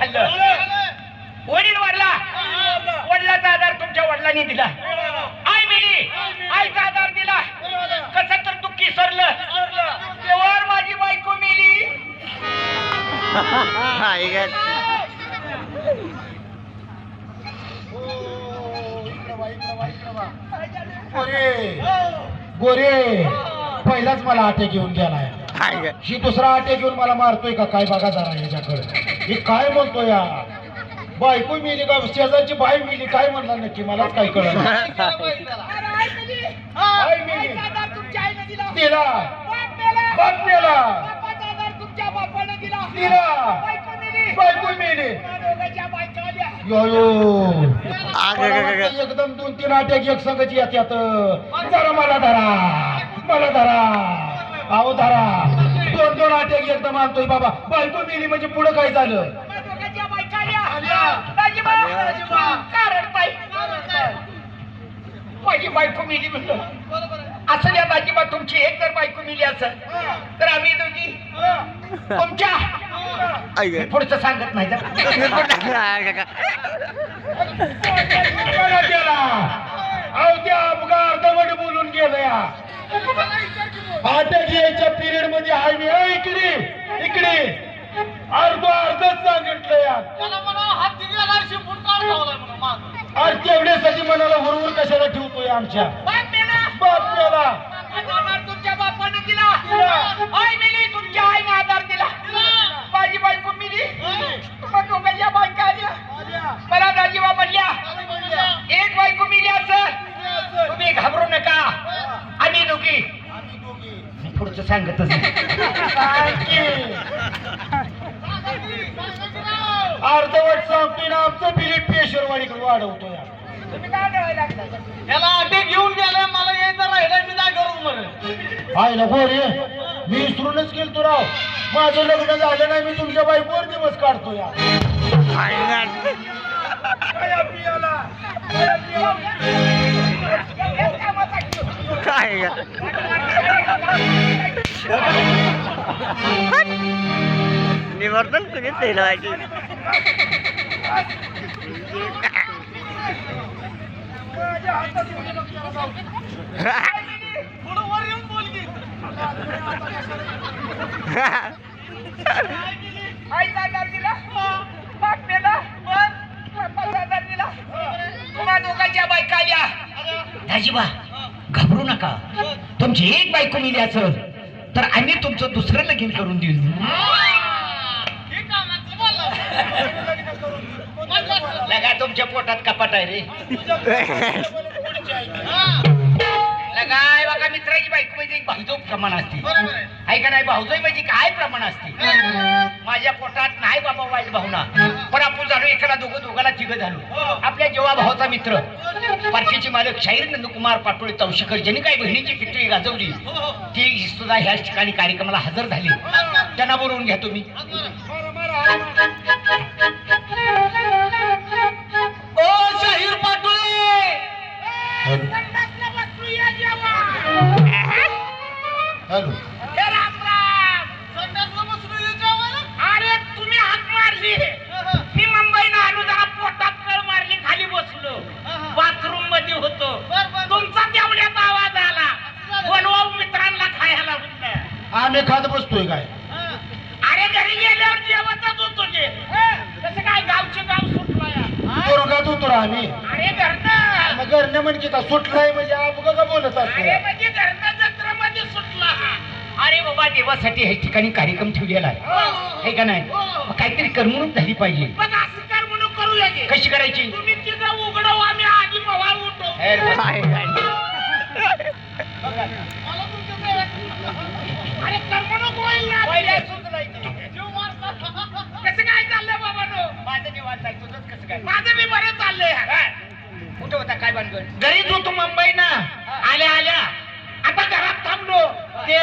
खाल्लं वडील वारला वडिलाचा आधार तुमच्या वडिलांनी दिला आई मिली आईचा आधार दिला कसं तर दुःखी सरलं तेव्हा माझी बायको मिली गोरे पहिलाच मला आटे घेऊन गेलाय ही दुसरा आटे घेऊन मला मारतोय का काय बघा जरा याच्याकडे हे काय म्हणतोय या बायको मिली का शेजारची बाई मिली काय म्हणला नक्की मलाच काय कळलं दिला बाप मेला दिला बायको मिली एकदम 2-3 आट्याची एक संघची येतात जरा मला धरा अहो धरा 2-2 आट्याची एकदम आणतोय बाबा बायको मिली म्हणजे पुढे काय झालं माझी बायको मिली म्हणलं असं या दाजीबा तुमची एक जर बायको मिली असं तर आम्ही दोघी तुमच्या पुढचं सांगत नाही अर्धवट बोलून गेलं या आट्याची यायच्या पिरियड मध्ये आहे मी इकडे अर्धच सांगितलं यार आज तेवढ्यासाठी मनाला हुरहुर कशाला ठेवतोय आमच्या बाप मेला तुमच्या बापाने दिला आई मिली तुमच्या आईने आधार दिला माझी बायको मिली दोघांच्या बायका आल्या मला दाजीबा म्हणल्या एक बायको मिली असं तुम्ही घाबरू नका आम्ही दोघी पुढचं सांगतच अर्धवट सांगतोय ना आमचं बिलीट पेशरवाडीकडे वाढवतोय त्याला अटे घेऊन गेले मला यायचं राहिलं मी काय करू बरं हाय ना गोरे मी विसरूनच गेलतो राव माझं लग्न झालं नाही मी तुमच्या बायकोवर दिवस काढतो या निवर्तन कधीच तुम्हा दोघांच्या बायका आल्या दाजीबा घाबरू नका तुमची एक बायको मिली असेल तर आम्ही तुमचं दुसरं लगीन करून देऊ लगा तुमच्या पोटात कपाट आहे रे लगा बघा मित्राची बायको म्हणजे एक भाऊजो प्रमाण असते आहे का नाही भाऊजोई म्हणजे काय प्रमाण असते माझ्या पोटात नाही बाबा वाईट भावना पण आपण झालो एकाला दोघाला तिघ झालो आपल्या जेव्हा भावाचा मित्र पार्टीचे मालक शाहीर नंदकुमार पाटोळे तवशेकर ज्यांनी काही बहिणीची पितळी गाजवली ती सुद्धा ह्याच ठिकाणी कार्यक्रमाला हजर झाली त्यांना बोलवून घ्या तुम्ही ओ शाहीर पाटोळे हॅलो अरे तुम्ही हाक मारली मी मुंबईनं आलो जरा पोटात कळ मारली खाली बसलो बाथरूम मध्ये होतो तुमचा तेवढ्यात आवाज आला बोलवा मित्रांना खायला म्हणलं आम्ही खात बसतोय काय अरे घरी गेल्यावर जेवतच होतो ते तसं काय गावचे गाव सुटला पोरगात होतो रा आम्ही अरे घरनं मग घरनं म्हणजे का सुटलाय म्हणजे आप का बोलत अरे असतो म्हणजे घरनं जत्रामध्ये सुटला अरे बाबा देवासाठी हे ठिकाणी कार्यक्रम ठेवलेला आहे का नाही मग काहीतरी करमणूक झाली पाहिजे पण असं करमणूक करूया कशी करायची तुम्ही तिथं उघडव आम्ही आधी पवार उठो अरे करमणूक होईल ना कसं काय चाललंय बाबा नो माझं निवांत आहे तुझंच कसं काय माझं बी बरं चाललंय कुठं होता काय भानगड घरीच होतो मुंबईनं आल्या आता घरात थांबलो ते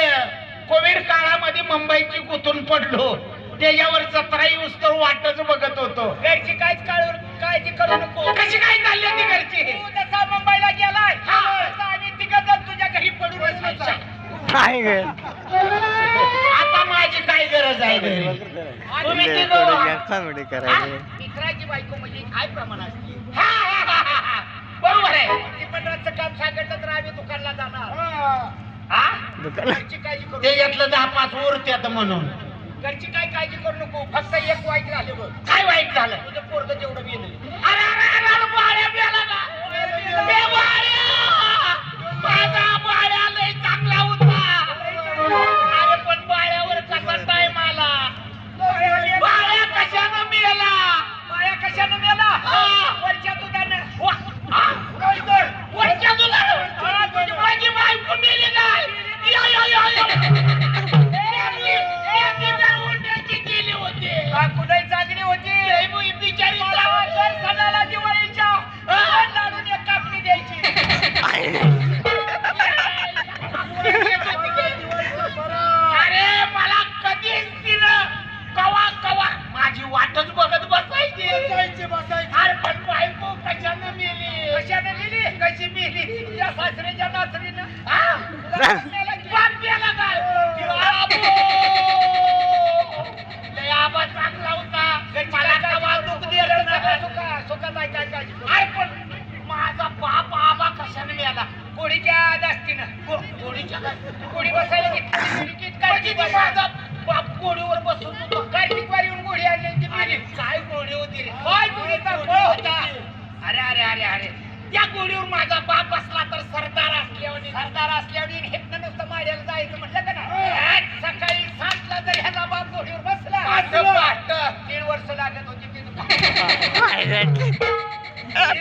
कोविड काळामध्ये मुंबईची गुंतून पडलो त्याच्यावर 17 येऊस तर वाटच बघत होतो घरची काळजी करू नको कशी काय चालली ती घरची जसा मुंबईला गेलाय आम्ही तिघं तुझ्या घरी पडून आता माझी काय गरज आहे घरी तुम्ही तिघं बांगडी करायची. मित्राची बायको म्हणजे काय प्रमाण असते? बरोबर आहे. ती पण रातचं काम सांगितलं तर आम्ही दुकानला जाणार. हा? दुकान घरची काळजी करू त्याच्यातलं 10-5 उरत्यात म्हणून. घरची काय काळजी करू नको. फक्त एक वाईट झालं बघ. काय वाईट झालं? तुझं पोरगं तेवढं गेलं. अरे अरे अरे अरे, बाळ्या मेला का? ए बाळ्या! माझा बाळ्या लय चांगला होता. अरे पण बाळ्यावर कसा टाइम आला? बाळ्या कशानं मेला? बाळ्या कशानं मेला? वरच्या दुधानं. वरच्या दुधानं? माझी बायको मेली काय? या, या, या, या. केली होती. कुणाही चांगली होती. बिचारी सणाला दिवाळीच्या लाडून एक कापणी द्यायची. अरे मला कधीच तिनं कवा कवा माझी वाटच बघत बसायची. अरे पण बायको कशानं मेली? कशानं मेली? कशी मेली? या सासऱ्याच्या नासरीनं. बाप मेला काय? आबा चांगला होता. मला कवा दुःख दिलं नाही. सुखात आहे. पण माझा बाप आबा कशाने मिळाला? गोडीच्या दास्तीनं. गोडी बसायला घेतली. माझा बाप गोडीवर बसून होतो. कार्तिक वारी येऊन गोडी आणली. अरे काय गोडी होती रे? काय गोडीचा फळ होता? अरे अरे अरे अरे, त्या गोडीवर माझा बाप बसला तर सरदार असल्यावर हेतनं नुसतं माड्याला जायचं म्हटलं का नाही? सकाळी 7ला जर ह्याचा बाप गोडीवर बसला 3 वर्ष लागत होती. 3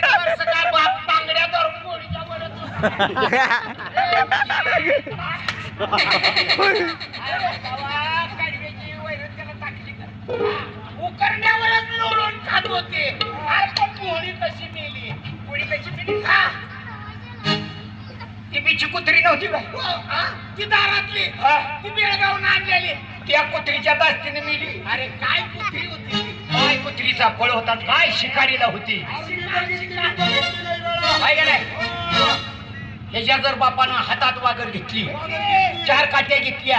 वर्ष काय बाप तांगड्या धरून गोडीच्या वरच काढव्याची वैरण त्याला टाकली का? उकरण्यावरच लोळून खात होते. अरे पण गोडी कशी मेली? गोडी कशी मेली का? ती बिची कुत्री नव्हती का? ती दारातली. ती बेळगावून आणलेली. त्या कुत्रीच्या दास्तीने मिली. अरे काय कुत्री होती? काय कुत्रीचा फळ होता? काय शिकारीला होती? ह्याच्या जर बापानं हातात वागर घेतली, 4 काट्या घेतल्या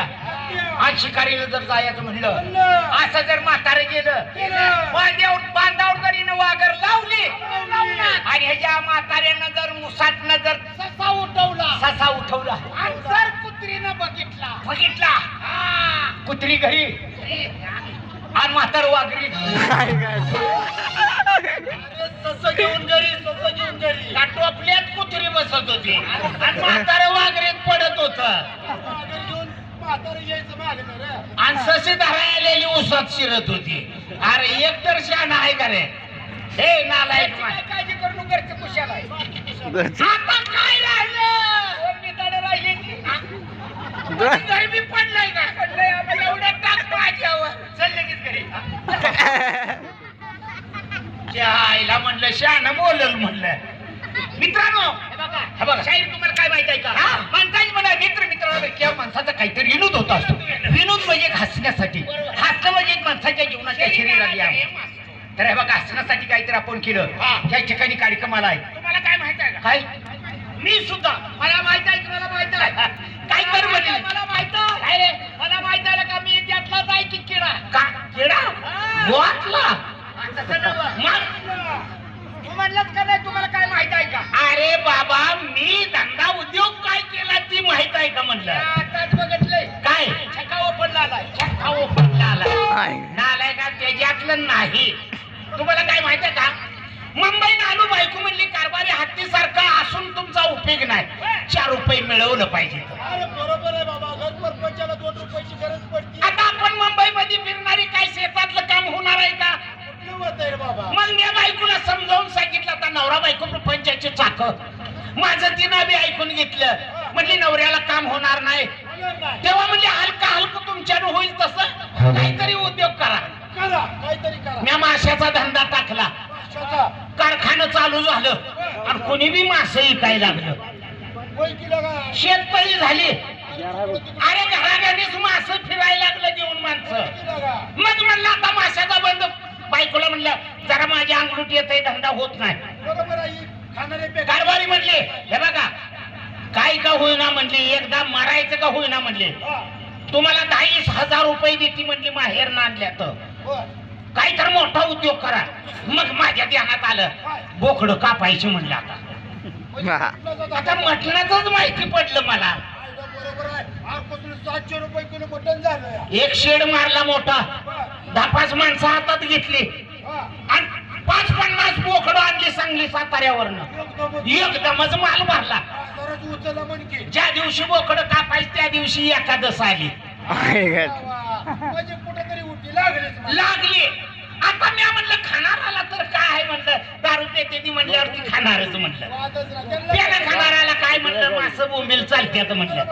आणि शिकारीला जर जायचं म्हणलं, असं जर म्हातारं गेलं, बांधावर जर हिनं वागर लावली आणि ह्याच्या म्हाताऱ्यानं जर मुसाटनं जर ससा उठवला आणि जर कुत्रीनं बघितला कुत्री घरी आणि म्हातार वागरी सस घेऊन घरी टोपल्यात कुत्री बसत होती आणि म्हातार वागरीत पडत होत आणि ससे धरायलेली उसात शिरत होती. अरे एक तर शान आहे का रे? हे नालायक, काळजी करू घरचं कुशाला. आता काय राहिलं? राहिले गरमी पडलाय का? पडलंय आम्हाला. एवढ्या टाक माझ्यावर. चल लगेच घरी. आईला म्हणलं शहाणं बोलल म्हणलं. मित्रांनो हे बघा शाहीर, तुम्हाला काय माहित आहे का? माणसाची म्हणा मित्र किंवा माणसाचा काहीतरी विनोद होत असतो. विनोद म्हणजे हसण्यासाठी. हसणं म्हणजे माणसाच्या जीवनाच्या शरीराला आहे. तर हे बघा हसण्यासाठी काहीतरी आपण केलं. त्या ठिकाणी कार्यक्रमाला आहे. तुम्हाला काय माहित आहे का? काय? मी सुद्धा. मला माहित आहे. तुम्हाला माहित आहे काय कर म्हणजे? मला माहित आहे रे. मला माहित आहे का मी त्यातलाच आहे की किडा. का किडा? गोवातला? तू म्हणलास का नाही? तुम्हाला काय माहित आहे का? अरे बाबा मी धंदा उद्योग काय केला ती माहित आहे का म्हणलं? आताच बघितलंय. काय? छक्का ओपनला आलाय. नालाय का? त्याच्यातलं नाही. तुम्हाला काय माहित आहे का? मुंबई नानू बायको म्हणली कारभारी हत्तीसारखा असून तुमचा उपयोग नाही. 4 रुपये मिळवलं पाहिजे. अरे बरोबर आहे बाबा. घर परपंचाला 2 रुपयाची गरज पडते. आता आपण मुंबईमध्ये फिरणारी काय शेतातलं काम होणार आहे का? बाबा मग मी बायकोला समजावून सांगितलं. आता नवरा बायको प्रपंचाचे चाक. माझं तिनं बी ऐकून घेतलं. म्हणली नवऱ्याला काम होणार नाही. तेव्हा म्हणजे हलकं तुमच्यानं होईल तसं काहीतरी उद्योग करा. काहीतरी करा. मी माशाचा धंदा टाकला. कारखाना चालू झालं आणि कोणी बी मासे विकायला लागलं. शेततळी झाली. अरे घराघरीच मासं फिरायला लागलं देऊन माणसं. मग म्हणलं आता माशाचा बंद. बायकोला म्हणलं जरा माझ्या अंगलूट येतंय, धंदा होत नाही. कारभारी म्हणले हे बघा काय का होईना म्हणले, एकदा मारायचं का होईना म्हणले, तुम्हाला 10,000 रुपये देते म्हणली माहेर आणल्या तर. काही तर मोठा उद्योग करा. मग माझ्या ध्यानात आलं बोकडं कापायची म्हणलं आता मटणाचंच माहिती पडलं मला. बरोबर आहे. आजपासून 700 रुपये किलो मटण झालं. एक शेड मारला मोठा, 10-5 माणसं हातात घेतली आणि 5-50 बोकडं आणली सांगली साताऱ्यावरनं. एकदमच माल भरला. उचलला म्हणजे ज्या दिवशी बोकडं कापायचं त्या दिवशी एकादश आली. म्हणजे कुठेतरी उठी लागली. आता मी म्हणलं खाणाराला तर काय आहे म्हणलं, दारू पेते ती म्हणल्यावरती खाणारच म्हणलं. त्याला खाणाराला काय म्हणलं, मासं बोंबील चालत्यात म्हणलं.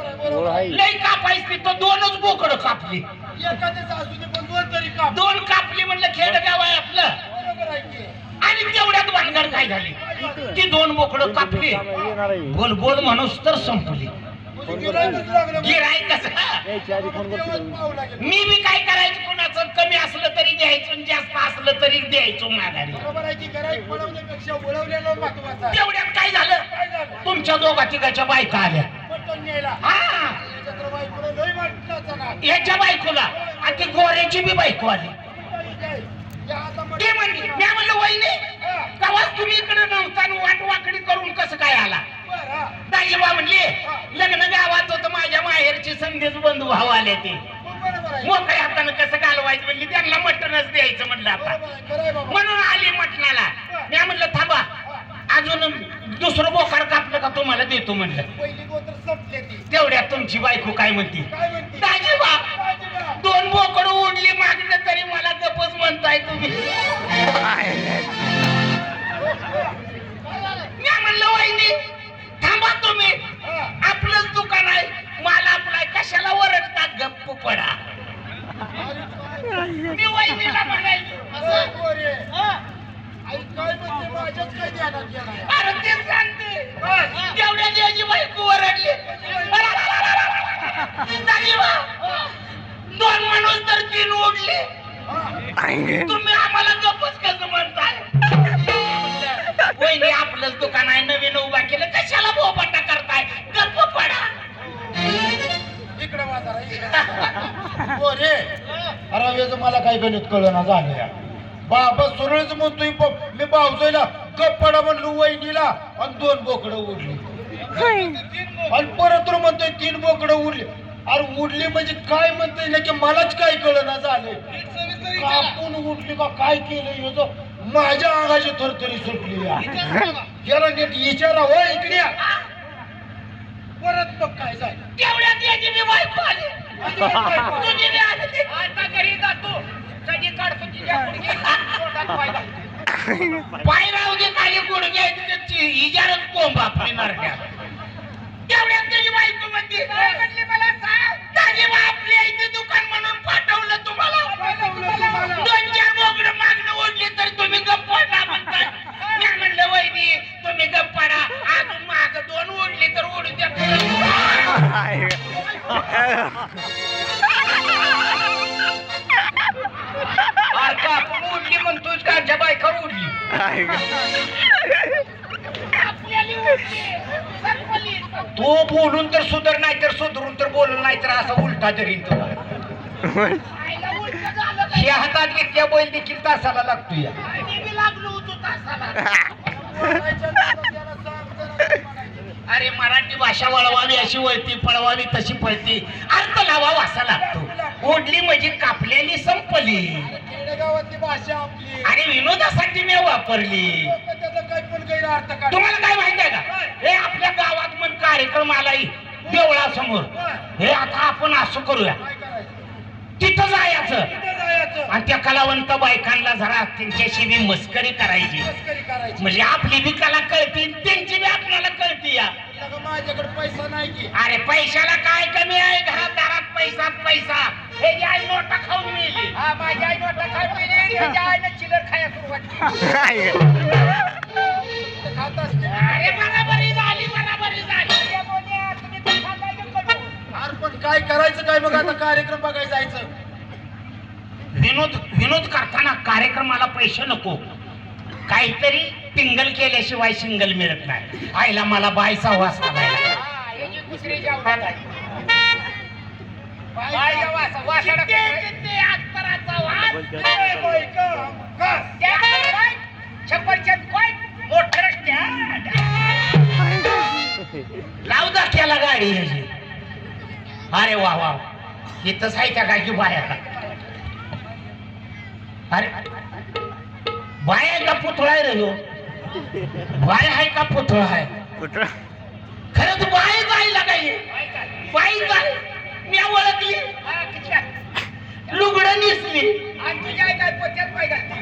लई कापायची तर 2च बोकडं कापली. एखाद्याच असू दे पण 2 तरी काप. 2 कापली म्हणलं, खेडगाव आहे आपलं. बरोबर आहे की. आणि तेवढ्यात भानगड काय झाली, ती 2 बोकडं कापली, बोल बोल म्हणूस तर संपली. गिराईक कसं मी बी काय करायचं, कुणाचं कमी असलं तरी द्यायचं, जास्त असलं तरी द्यायचो माघारी. तेवढ्यात काय झालं, तुमच्या 2-3 बायका आल्या. हा याच्या बायकोला आणि ती गोऱ्याची बी बायको आली. ते म्हणली, मी म्हणलं वहिनी तेव्हाच तुम्ही इकडे नव्हता, वाट वाकडी करून कसं काय आला. दाजीबा म्हणले लग्न गावात होतं, माझ्या माहेरची संदेश बंधू भाऊ आले, ते मोकळ्या हातानं कसं घालवायचं म्हणली, त्यांना मटणच द्यायचं म्हणलं आता, म्हणून आली मटणाला. मी म्हणलं थांबा, अजून दुसरं बोकार कापलं का तुम्हाला देतो म्हणलं. तेवढ्यात तुमची बायको काय म्हणते, दाजीबा 2 बोकडं उडली मागणं तरी मला गपच म्हणताय तुम्ही. मी म्हणलं वहिनी थांबा तुम्ही, आपलंच दुकान आहे, माल आपलाय, कशाला वरडतात, गप्प पडा. मी वहिनीला म्हणायचं अरे ते सांगते, तेवढ्या त्याची बायको वरडली. 2 माणूस तर 3 उडले, तुम्ही आम्हाला गप्पच कसं म्हणताय. वहिनी आपलंच दुकान आहे, नवीन उभा केलं, कशाला बोबाटा करताय, गप्प पडा. इकडे अरे मला काही गणित कळना झालं. बाबा सुरळच म्हणतोय, मी बावजोयला गप्पाडा म्हणलो वहिनीला आणि 2 बोकडं उडली, आणि परत म्हणतोय 3 बोकडं उडली. अरे उडली म्हणजे काय म्हणतोय ना की मलाच काय कळना झालं, कापून उडली का काय केलं, माझ्या अंगाची थरथरी सुटली. याला नीट विचारा हो, इकडे परत मग काय झालं. तेवढ्यात याची मी बायको आली, तुझी बी आली. आता घरी जातो, सगळी काढतो तिच्या गुडघे, पाय राहू दे खाली, गुडघे इजारच कोंब आपली नरड्यात. तेवढ्यात त्याची बायको म्हणते, म्हटली मला सांग दाजीबा आपल्या इथे दुकान म्हणून पाठवलं तुम्हाला, 2-4 बोकडं मागणं ओढली तर तुम्ही गप्प पडा म्हणताय. मी म्हणलं वहिनी तुम्ही गप्प पडा, अजून माग 2 ओढली तर ओढू द्या. आपण उडली म्हणतोय का, आमच्या बायका उडली. तो बोलून तर सुधर, नाही तर सुधरून तर बोलून, नाही तर असा उलटा धरीन तुला. हे हातात घेतल्या बैल देखील तासाला लागतो. या लागलो होतो तासाला. अरे मराठी भाषा वळवावी अशी वळती, पळवावी तशी पळती, अर्थ लावावा असा लागतो. ओढली म्हणजे कापलेली, संपली. गावातली भाषा आपली, अरे विनोदासाठी मी वापरली. त्याचा काही पण गैरअर्थ काढ. तुम्हाला काय माहिती आहे का, हे आपल्या गावात म्हण कार्यक्रम आलाय देवळासमोर, हे आता आपण असं करूया, तिथं जायचं आणि त्या कलावंत बायकांना जरा त्यांच्याशी बी मस्करी करायची, म्हणजे आपली बी कला कळती, त्यांची बी आपल्याला कळती. या माझ्याकडे पैसा नाही की. अरे पैशाला काय कमी आहे, घरात दारात पैसाच पैसा. हे जी आई नोटा खाऊन मिळली, हा माझी आई नोटा खाऊन मिळली, त्याच्या आईने चिलर खाया सुरुवात केली. अरे बराबरी झाली, बराबरी झाली. अरे पण काय करायचं काय, मग आता कार्यक्रम बघायला जायचं. विनोद करताना कार्यक्रमाला पैसे नको, काहीतरी टिंगल केल्याशिवाय सिंगल मिळत नाही. आईला मला बायचा वास लागायला. माराचा वाद छप्परचंद कोण मोठं लाव जा त्याला गाडी ह्याची. अरे वा वा इथंच आहे त्या काय की बाया अरे बाया आहे का पुतळा आहे रे ह्यो? बाय आहे का पुतळा आहे कुठं खरंच बाय जायला काय बाई जाय मी ओळखली लुगडं निसली आणि तुझ्या आई काय पोत्यात पाय घातली.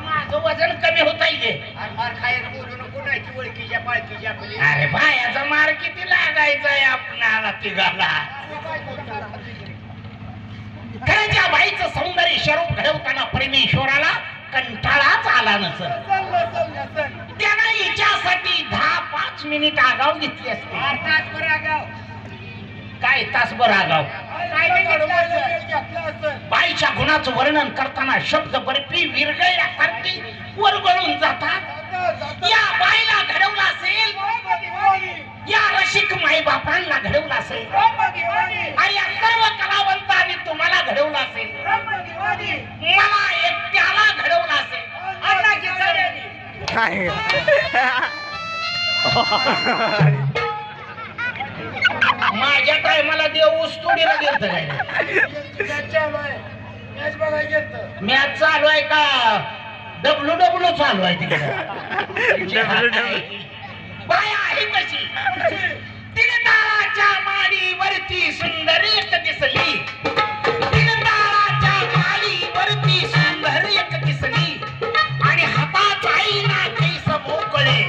माझं वजन कमी होत आहे मार खायला बोलू नको नाही की ओळखीच्या पाळखीच्या आपली. अरे बायाचा मार किती लागायचा आहे आपणाला तिघाला. खरं ज्या बाईचं सौंदर्य स्वरूप घडवताना परमेश्वराला कंटाळाच आला नसत त्यानं हिच्यासाठी 10-5 मिनिट आगाव घेतली असते. तासभर आगाव काय तासभर आगाव बाईच्या गुणाचं वर्णन करताना शब्द बर्फी विरघळल्यासारखी वरगळून जातात. या बाईला घडवलं असेल या रसिक माई बापांना घडवलं असेल आणि या सर्व कलावंतांनी तुम्हाला घडवलं असेल मला एकट्याला घडवलं असेल. माझ्या टायमाला देव ऊसतोडीला गेलत काय मॅच चालू आहे का डब्ल्यू चालू आहे तिकडे बाय आहे कशी तिने ताराच्या माडीवरती सुंदर एक दिसली. तिने ताराच्या माडीवरती सुंदर एक दिसली आणि हातात आईना केस मोकळे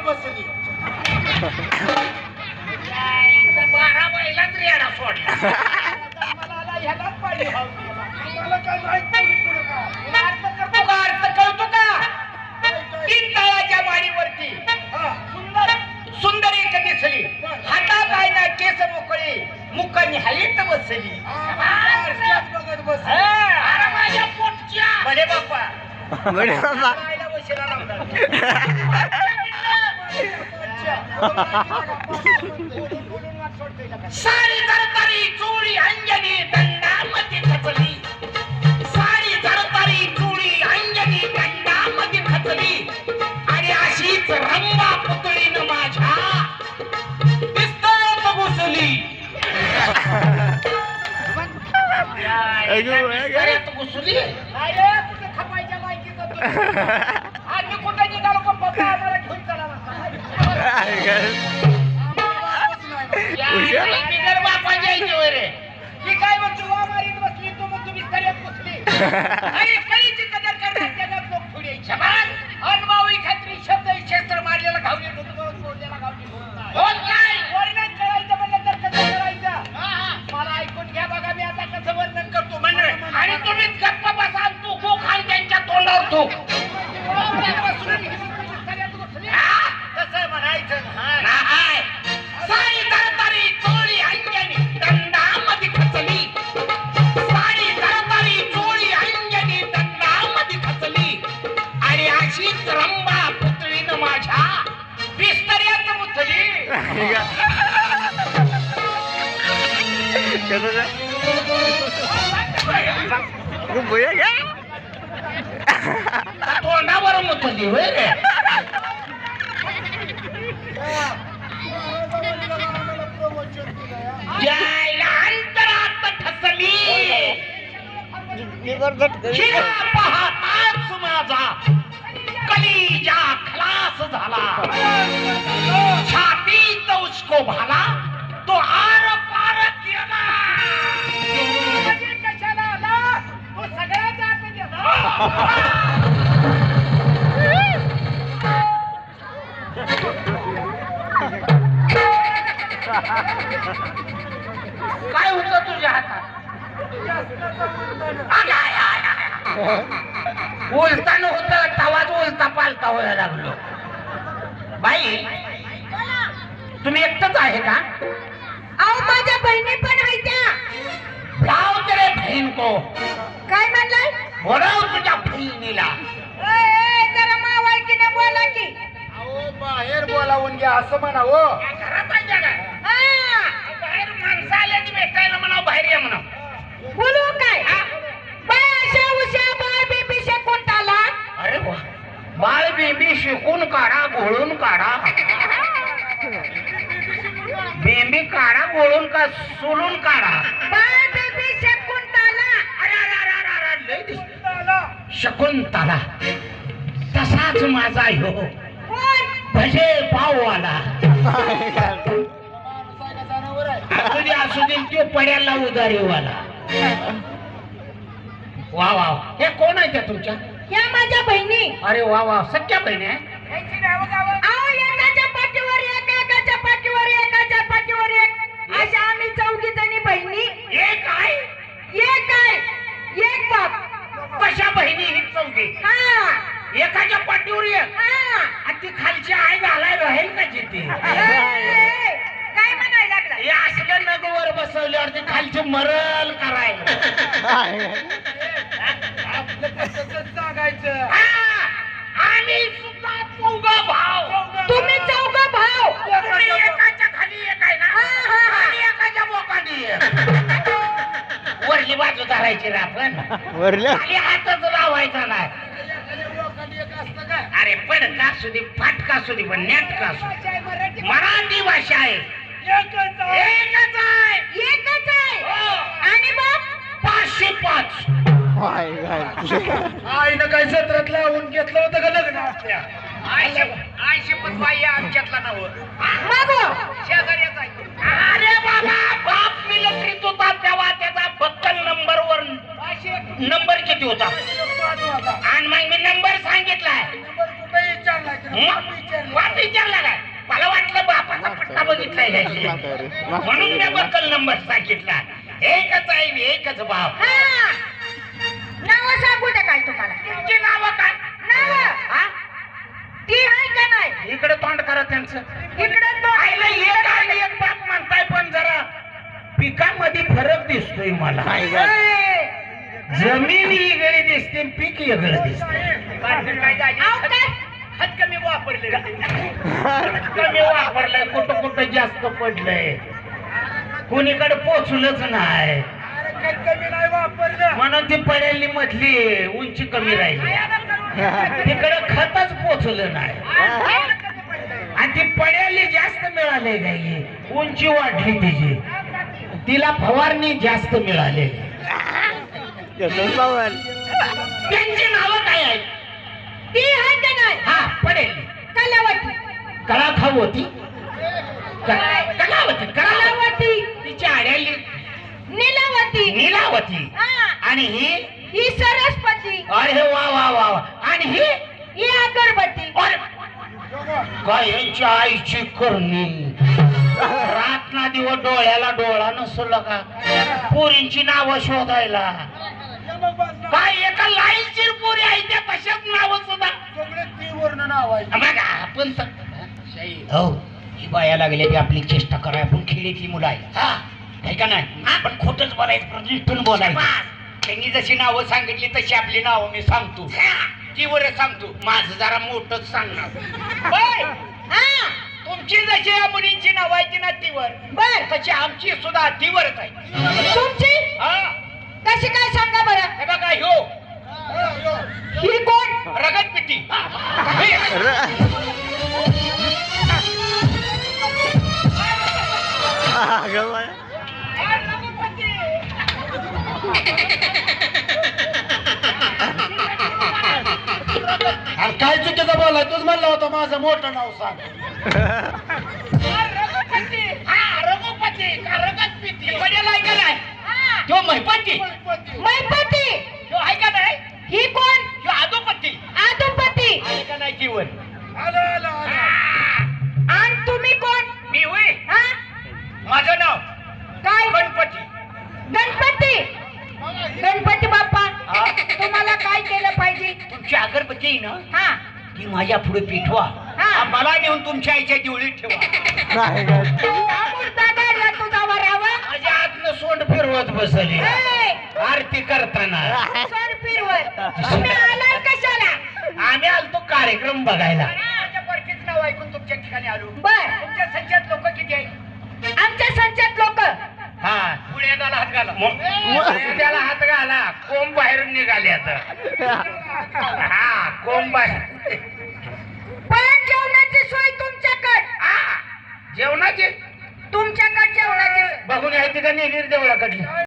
बसली. 12 बैलाच रेडा सोडला. अर्थ कळतो का तीन तळाच्या माडीवरती सुंदर एक दिसली हातात आहे ना केस मोकळे मुखाने हलीत बसली. अरे माझ्या पोटच्या भले बाप्पा साडी जरतारी चोळी अंजनी दंडामध्ये खचली. साडी जरतारी चोळी अंजनी दंडामध्ये खचली आणि अशीच रंबा पुतळीनं माझ्या पिस्तळात घुसली. घुसली खपायच्या बायकीच आणि कुठे निघालो पण पप्पा आम्हाला घेऊन चला बिगर बापाची आई रे ही काय म्हणतो मारीत बसली तू मग तुम्ही कल्यात बसली आणि कलीची कदर करतात जगात लोक थोडी अनुभवी खात्री शब्द क्षेत्र मारलेला घावली बोललेला घावली होत नाही. वर्णन करायचं म्हणलं तर कसं करायचं मला ऐकून घ्या बघा मी आता कसं वर्णन करतो म्हणजे आणि तुम्ही गप्पा बसा तू गो खाल त्यांच्या तोंडावर तू कसं म्हणायचं नाही. साडी तरतारी चोळी अंजनी दंडामध्ये खचली. साडी तरतारी चोळी अंजनी दंडामध्ये खचली आणि अशीच रंबा पुतळीनं माझ्या बिस्तऱ्यात मुतली. तोंडावर मुतली होय रे. जायला अंतरात ठसली हिरा पाहताच माझा कलिजा खलास झाला. छातीत उसको भाला तो आर पार केला. कशाला आला तो सगळ्या जात काय होतं तुझ्या हातात उलता नव्हत तवाच उलता पालता व्हायला लागलो. बाई तुम्ही एकटच आहे का? अहो माझ्या बहिणी पण आहे त्या. लाव तेरे बहीण को. काय म्हणलाय? बोलाव तुझ्या बहिणीला. जरा मावळकीने बोला की. अहो बाहेर बोलावून घ्या असं म्हणा हो. घरात आहे का? बाहेर माणसं आल्या ती भेटायला म्हणावं बाहेर या म्हणावं. शेकून काढा घोळून काढा बेंबी काढा घोळून का सोलून काढा बाय बेबी शकुंतला. लय दिसतं. शकुंतला तसाच माझा ह्यो कोण? भजे पाववाला असू दे तो पड्याला उदारीवाला. वा वा हे कोण आहे त्या तुमच्या? या माझ्या बहिणी. अरे वा वा सख्या बहिणी आहे. अहो एकाच्या पाठीवर एक, एकाच्या पाठीवर एक, एकाच्या पाठीवर एक, अशा आम्ही 4 जणी बहिणी. एक आहे एक आहे, एक बाप. कशा बहिणी ही चौघी हा एकाच्या पाठीवर एक हा. आणि ती खालची आई घालाय राहील का जिथे ए, काय म्हणायला लागला? हे असलं नगवर बसवल्यावर ते खालचे मरल करायला आम्ही सुद्धा चौघ भाव. तुम्ही 4 भाव. तुम्ही एकाच्या खाली एक आहे ना आणि एकाच्या बोकांनी एक. वरली बाजू धरायची रे आपण वरल्या खाली हातच लावायचा नाही. अरे पण का सुधी फाटका असू दे पण नेटका असू दे. मराठी भाषा आहे एकच आहे. एकच आहे. हो. आणि बाप 505. आईनं काय सत्रात लावून घेतलं होतं का लग्न आपल्या? आयशी पण बाई आमच्यातला नाव मागो. शेजाऱ्याचा आहे. अरे बाबा बाप मिलिटरीत होता तेव्हा त्याचा बक्कल नंबरवर नंबर किती होता आणि मग मी नंबर सांगितलाय. बाप विचारला काय मला वाटलं बापाचा पट्टा बघितलाय काय म्हणून मी बक्कल नंबर सांगितला. एकच आहे एकच बाप. हा नाव सांगू दे काय तुम्हाला? तुमची नावं काय? नाव हा? ती आहे का नाही? इकडे तोंड करा त्यांचं. इकडे तो आईला एक आणि एक बाप म्हणताय पण जरा पिकामध्ये फरक दिसतोय मला. जमीन वेगळी दिसते पीक वेगळं दिसते. आव काय? खत कमी वापरले कमी वापरलंय कुठं कुठं जास्त पडलंय कुणीकडे पोचलंच नाही म्हणून ती पडेली मधली उंची कमी राहिली. तिकडे खतच पोचलं नाही आणि ती पडेली जास्त मिळाले नाही उंची वाढली तिची तिला फवारणी जास्त मिळाले. त्यांची नावं काय आहेत? ती आहे का नाही? हा पडेल कलावती. कलाखावती कलावती कलावती. तिची आड्याली नीलावती. नीलावती हा. आणि ही सरस्वती. अरे वा वा वा वा. आणि ही अगरबत्ती. अरे काय यांच्या आईची करणी रात ना दिवस डोळ्याला डोळा नसला का पोरींची नावं शोधायला काय एका लाईनची पोरी आहे त्या तशाच नावं सुद्धा नाव आहे. बघा आपण हो ही बाया लागली ती आपली चेष्टा कराय आपण खेळीतली मुलं आहे हा आहे का नाही आपण खोटच बोलायचं प्रतिष्ठून बोलायचं. त्यांनी जशी नावं सांगितली तशी आपली नावं मी सांगतो ती वर सांगतो माझं जरा मोठंच सांगणार. हा तुमची जशी या मुलींची नाव आहे ती ना तीवर बर. तशी आमची सुद्धा तीवरच आहे. तुमची हा कशी काय सांगा बरं? हे बघा ह्यो ही कोण? रगत पिटी अरे काय चुकीचं बोलाय तूच म्हणला होता माझं मोठं नाव सांग. रघुपती का रगत पिटी बजेला आहे का नाही तो महिपती मैपती. तो आहे का नाही ही कोण? तो आदोपती आदुपती. आहे का नाही जीवन. आणि तुम्ही कोण? मी होय हा माझं नाव काय? गणपती. गणपती. गणपती बाप्पा हा. तुम्हाला काय केलं पाहिजे? तुमची अगरबत्ती आहे ना हा ती माझ्या पुढे पिठवा हा. मला नेऊन तुमच्या आईच्या देवळीत ठेवा. मुर्दा गाडला तुझा वरावा. माझ्या आतलं सोंड फिरवत बसली ए, आरती करताना. सोड फिरवत. तुम्ही आलाय कशाला? आम्ही आलतो कार्यक्रम बघायला. माझ्या परकीच नाव ऐकून तुमच्या ठिकाणी आलो. बर. तुमच्या संचात लोक किती आहेत? आमच्या संचात लोक हा पुण्याला हात घाला पुण्याला हात घाला कोंब बाहेरून निघाले आता. हा कोंब बाहेर कोणाचे तुमच्याकडे जेवणाचे बघून यायची का नेली देवळाकडली